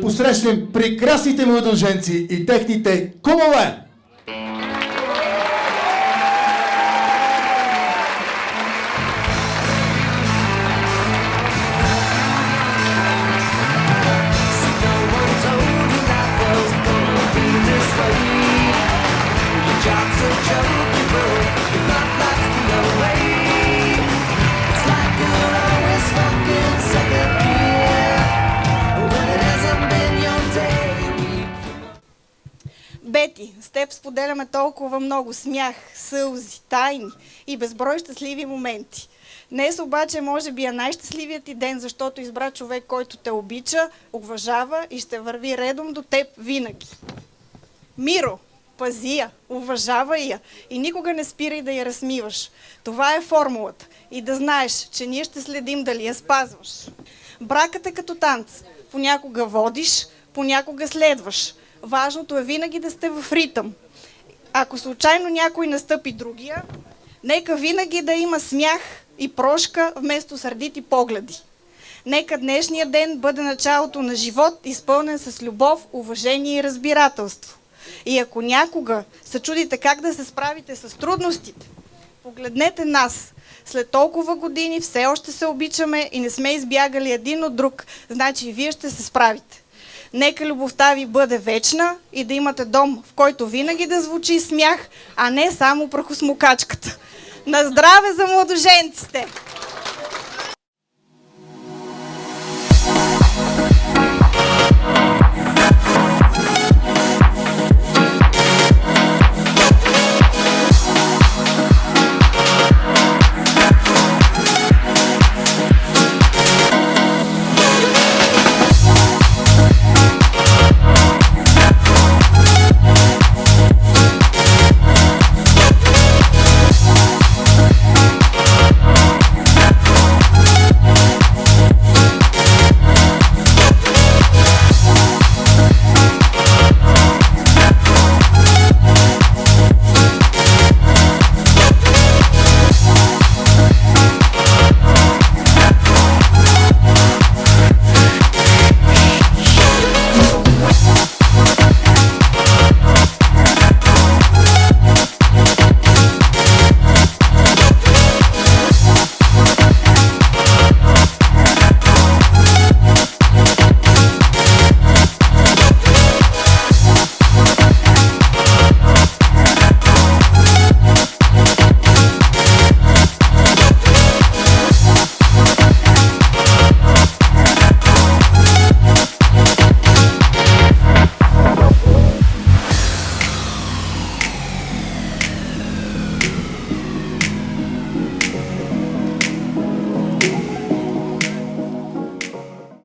посрещнем прекрасните младоженци и техните кумове! Бети, с теб споделяме толкова много смях, сълзи, тайни и безброй щастливи моменти. Днес обаче може би е най-щастливият ти ден, защото избра човек, който те обича, уважава и ще върви редом до теб винаги. Миро, пази я, уважавай я и никога не спирай да я размиваш. Това е формулата. И да знаеш, че ние ще следим дали я спазваш. Бракът е като танц. Понякога водиш, понякога следваш. Важното е винаги да сте в ритъм. Ако случайно някой настъпи другия, нека винаги да има смях и прошка вместо сърдити погледи. Нека днешния ден бъде началото на живот, изпълнен с любов, уважение и разбирателство. И ако някога се чудите как да се справите с трудностите, погледнете нас. След толкова години все още се обичаме и не сме избягали един от друг, значи и вие ще се справите. Нека любовта ви бъде вечна и да имате дом, в който винаги да звучи смях, а не само прахосмокачката. На здраве за младоженците!